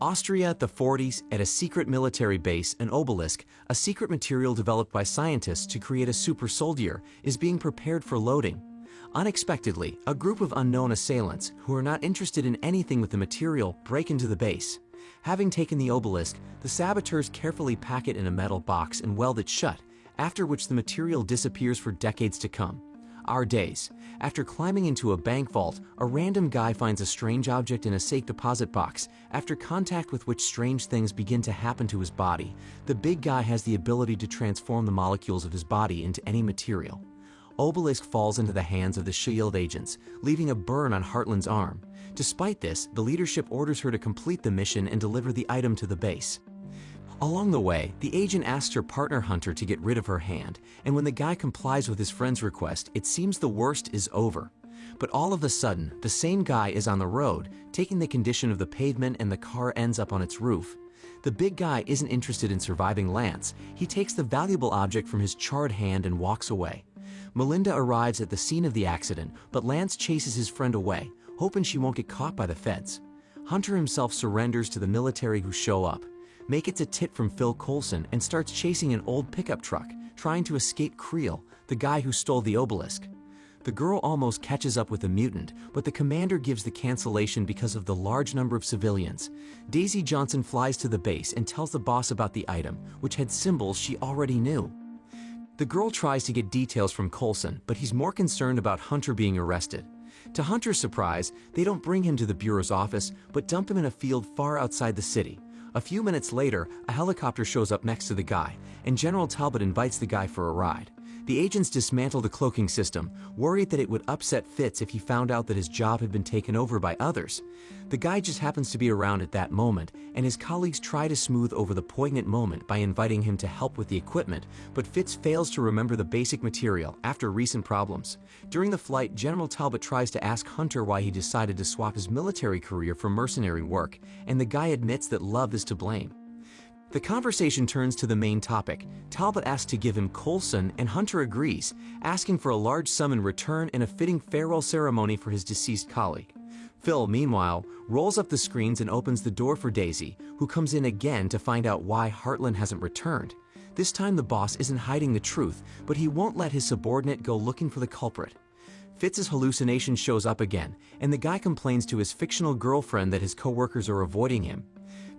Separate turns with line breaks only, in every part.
Austria, the 40s, at a secret military base, an obelisk, a secret material developed by scientists to create a super soldier, is being prepared for loading. Unexpectedly, a group of unknown assailants, who are not interested in anything with the material, break into the base. Having taken the obelisk, the saboteurs carefully pack it in a metal box and weld it shut, after which the material disappears for decades to come. Our days. After climbing into a bank vault, a random guy finds a strange object in a safe deposit box, after contact with which strange things begin to happen to his body. The big guy has the ability to transform the molecules of his body into any material. Obelisk falls into the hands of the SHIELD agents, leaving a burn on Heartland's arm. Despite this, the leadership orders her to complete the mission and deliver the item to the base. Along the way, the agent asks her partner Hunter to get rid of her hand, and when the guy complies with his friend's request, it seems the worst is over. But all of a sudden, the same guy is on the road, taking the condition of the pavement, and the car ends up on its roof. The big guy isn't interested in surviving Lance. He takes the valuable object from his charred hand and walks away. Melinda arrives at the scene of the accident, but Lance chases his friend away, hoping she won't get caught by the feds. Hunter himself surrenders to the military, who show up. May gets a tip from Phil Coulson and starts chasing an old pickup truck, trying to escape Creel, the guy who stole the obelisk. The girl almost catches up with the mutant, but the commander gives the cancellation because of the large number of civilians. Daisy Johnson flies to the base and tells the boss about the item, which had symbols she already knew. The girl tries to get details from Coulson, but he's more concerned about Hunter being arrested. To Hunter's surprise, they don't bring him to the Bureau's office, but dump him in a field far outside the city. A few minutes later, a helicopter shows up next to the guy, and General Talbot invites the guy for a ride. The agents dismantle the cloaking system, worried that it would upset Fitz if he found out that his job had been taken over by others. The guy just happens to be around at that moment, and his colleagues try to smooth over the poignant moment by inviting him to help with the equipment, but Fitz fails to remember the basic material after recent problems. During the flight, General Talbot tries to ask Hunter why he decided to swap his military career for mercenary work, and the guy admits that love is to blame. The conversation turns to the main topic. Talbot asks to give him Coulson, and Hunter agrees, asking for a large sum in return and a fitting farewell ceremony for his deceased colleague. Phil, meanwhile, rolls up the screens and opens the door for Daisy, who comes in again to find out why Heartland hasn't returned. This time the boss isn't hiding the truth, but he won't let his subordinate go looking for the culprit. Fitz's hallucination shows up again, and the guy complains to his fictional girlfriend that his coworkers are avoiding him.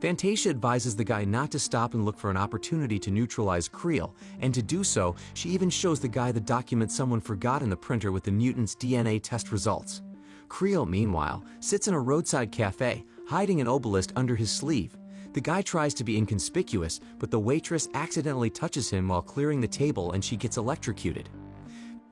Fantasia advises the guy not to stop and look for an opportunity to neutralize Creel, and to do so, she even shows the guy the document someone forgot in the printer with the mutant's DNA test results. Creel, meanwhile, sits in a roadside cafe, hiding an obelisk under his sleeve. The guy tries to be inconspicuous, but the waitress accidentally touches him while clearing the table and she gets electrocuted.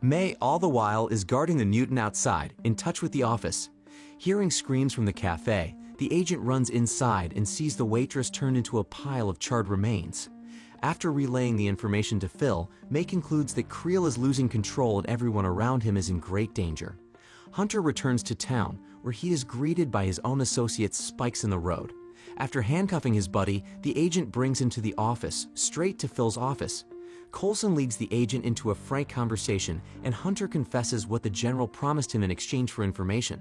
May, all the while, is guarding the mutant outside, in touch with the office. Hearing screams from the cafe, the agent runs inside and sees the waitress turned into a pile of charred remains. After relaying the information to Phil, May concludes that Creel is losing control and everyone around him is in great danger. Hunter returns to town, where he is greeted by his own associate Spikes in the road. After handcuffing his buddy, the agent brings him to the office, straight to Phil's office. Coulson leads the agent into a frank conversation, and Hunter confesses what the general promised him in exchange for information.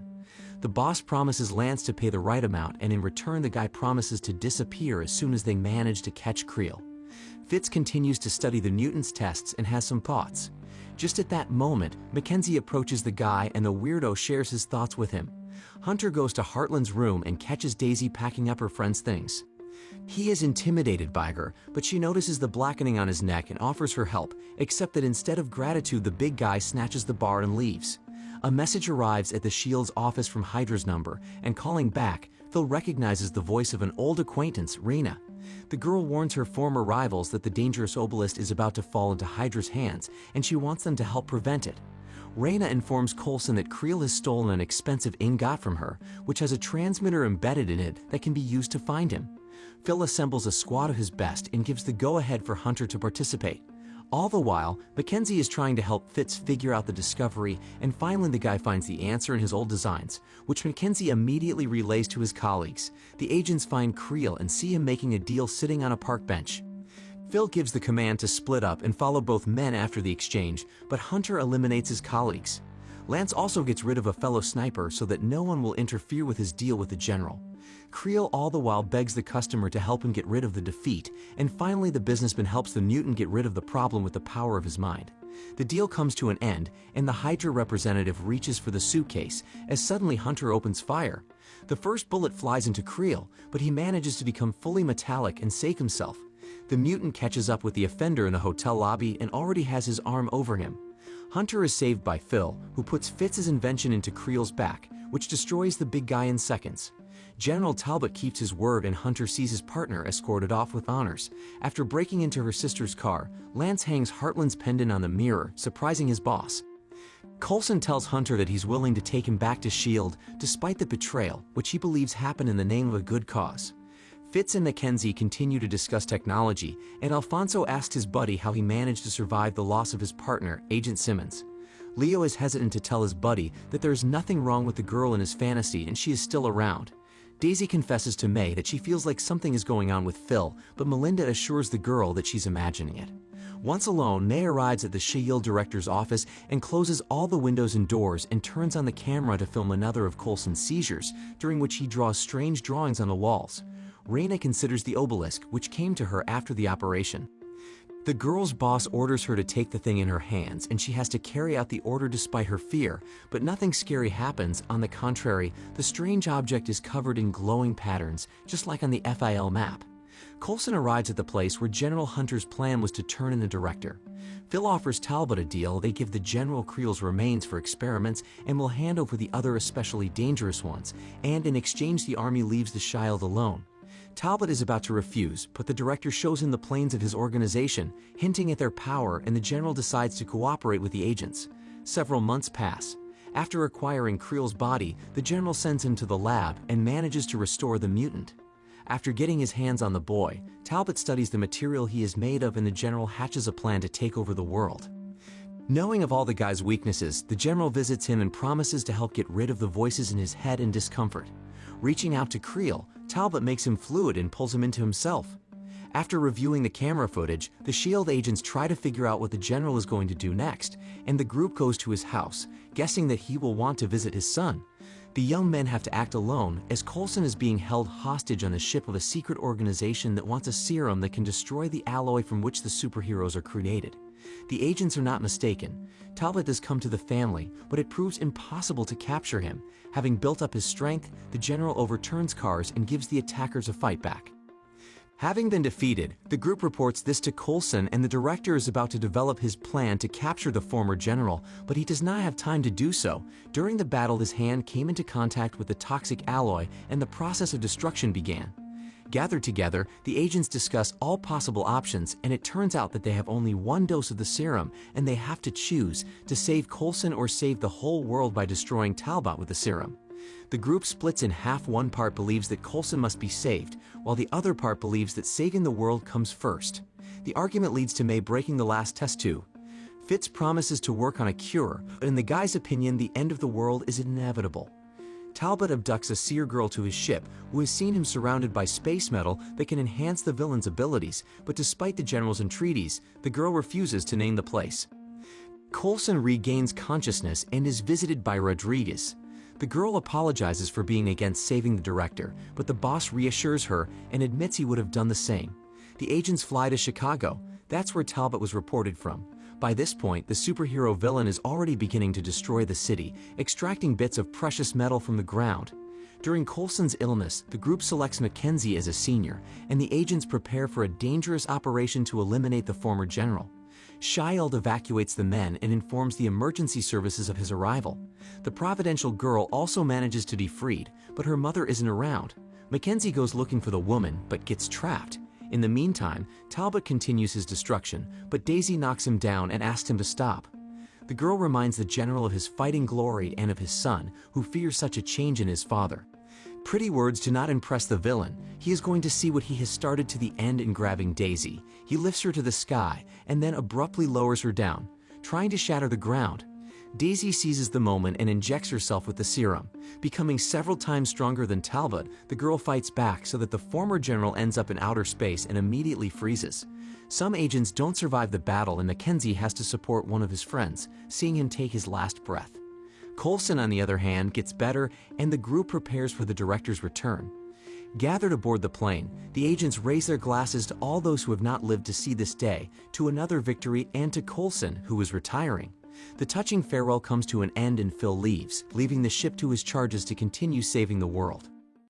The boss promises Lance to pay the right amount, and in return the guy promises to disappear as soon as they manage to catch Creel. Fitz continues to study the mutant's tests and has some thoughts. Just at that moment, Mackenzie approaches the guy and the weirdo shares his thoughts with him. Hunter goes to Heartland's room and catches Daisy packing up her friend's things. He is intimidated by her, but she notices the blackening on his neck and offers her help, except that instead of gratitude the big guy snatches the bar and leaves. A message arrives at the SHIELD's office from Hydra's number, and calling back, Phil recognizes the voice of an old acquaintance, Rena. The girl warns her former rivals that the dangerous obelisk is about to fall into Hydra's hands, and she wants them to help prevent it. Rena informs Coulson that Creel has stolen an expensive ingot from her, which has a transmitter embedded in it that can be used to find him. Phil assembles a squad of his best and gives the go-ahead for Hunter to participate. All the while, Mackenzie is trying to help Fitz figure out the discovery, and finally the guy finds the answer in his old designs, which Mackenzie immediately relays to his colleagues. The agents find Creel and see him making a deal sitting on a park bench. Phil gives the command to split up and follow both men after the exchange, but Hunter eliminates his colleagues. Lance also gets rid of a fellow sniper so that no one will interfere with his deal with the general. Creel all the while begs the customer to help him get rid of the defeat, and finally the businessman helps the mutant get rid of the problem with the power of his mind. The deal comes to an end, and the Hydra representative reaches for the suitcase, as suddenly Hunter opens fire. The first bullet flies into Creel, but he manages to become fully metallic and save himself. The mutant catches up with the offender in the hotel lobby and already has his arm over him. Hunter is saved by Phil, who puts Fitz's invention into Creel's back, which destroys the big guy in seconds. General Talbot keeps his word and Hunter sees his partner escorted off with honors. After breaking into her sister's car, Lance hangs Heartland's pendant on the mirror, surprising his boss. Coulson tells Hunter that he's willing to take him back to S.H.I.E.L.D. despite the betrayal, which he believes happened in the name of a good cause. Fitz and Mackenzie continue to discuss technology, and Alfonso asks his buddy how he managed to survive the loss of his partner, Agent Simmons. Leo is hesitant to tell his buddy that there is nothing wrong with the girl in his fantasy and she is still around. Daisy confesses to May that she feels like something is going on with Phil, but Melinda assures the girl that she's imagining it. Once alone, May arrives at the S.H.I.E.L.D. director's office and closes all the windows and doors and turns on the camera to film another of Coulson's seizures, during which he draws strange drawings on the walls. Raina considers the obelisk, which came to her after the operation. The girl's boss orders her to take the thing in her hands, and she has to carry out the order despite her fear, but nothing scary happens. On the contrary, the strange object is covered in glowing patterns, just like on the FIL map. Coulson arrives at the place where General Hunter's plan was to turn in the director. Phil offers Talbot a deal. They give the General Creel's remains for experiments and will hand over the other especially dangerous ones, and in exchange the army leaves the S.H.I.E.L.D. alone. Talbot is about to refuse, but the director shows him the planes of his organization, hinting at their power, and the general decides to cooperate with the agents. Several months pass. After acquiring Creel's body, the general sends him to the lab and manages to restore the mutant. After getting his hands on the boy, Talbot studies the material he is made of and the general hatches a plan to take over the world. Knowing of all the guy's weaknesses, the general visits him and promises to help get rid of the voices in his head and discomfort. Reaching out to Creel, Talbot makes him fluid and pulls him into himself. After reviewing the camera footage, the S.H.I.E.L.D. agents try to figure out what the general is going to do next, and the group goes to his house, guessing that he will want to visit his son. The young men have to act alone, as Coulson is being held hostage on the ship of a secret organization that wants a serum that can destroy the alloy from which the superheroes are created. The agents are not mistaken. Talbot does come to the family, but it proves impossible to capture him. Having built up his strength, the general overturns cars and gives the attackers a fight back. Having been defeated, the group reports this to Coulson, and the director is about to develop his plan to capture the former general, but he does not have time to do so. During the battle, his hand came into contact with the toxic alloy, and the process of destruction began. Gathered together, the agents discuss all possible options, and it turns out that they have only one dose of the serum, and they have to choose to save Coulson or save the whole world by destroying Talbot with the serum. The group splits in half. One part believes that Coulson must be saved, while the other part believes that saving the world comes first. The argument leads to May breaking the last test tube. Fitz promises to work on a cure, but in the guy's opinion, the end of the world is inevitable. Talbot abducts a seer girl to his ship, who has seen him surrounded by space metal that can enhance the villain's abilities, but despite the general's entreaties, the girl refuses to name the place. Coulson regains consciousness and is visited by Rodriguez. The girl apologizes for being against saving the director, but the boss reassures her and admits he would have done the same. The agents fly to Chicago. That's where Talbot was reported from. By this point, the superhero villain is already beginning to destroy the city, extracting bits of precious metal from the ground. During Coulson's illness, the group selects Mackenzie as a senior, and the agents prepare for a dangerous operation to eliminate the former general. S.H.I.E.L.D. evacuates the men and informs the emergency services of his arrival. The providential girl also manages to be freed, but her mother isn't around. Mackenzie goes looking for the woman, but gets trapped. In the meantime, Talbot continues his destruction, but Daisy knocks him down and asks him to stop. The girl reminds the general of his fighting glory and of his son, who fears such a change in his father. Pretty words do not impress the villain. He is going to see what he has started to the end in grabbing Daisy. He lifts her to the sky and then abruptly lowers her down, trying to shatter the ground. Daisy seizes the moment and injects herself with the serum. Becoming several times stronger than Talbot, the girl fights back so that the former general ends up in outer space and immediately freezes. Some agents don't survive the battle, and Mackenzie has to support one of his friends, seeing him take his last breath. Coulson, on the other hand, gets better, and the group prepares for the director's return. Gathered aboard the plane, the agents raise their glasses to all those who have not lived to see this day, to another victory, and to Coulson, who is retiring. The touching farewell comes to an end and Phil leaves, leaving the ship to his charges to continue saving the world.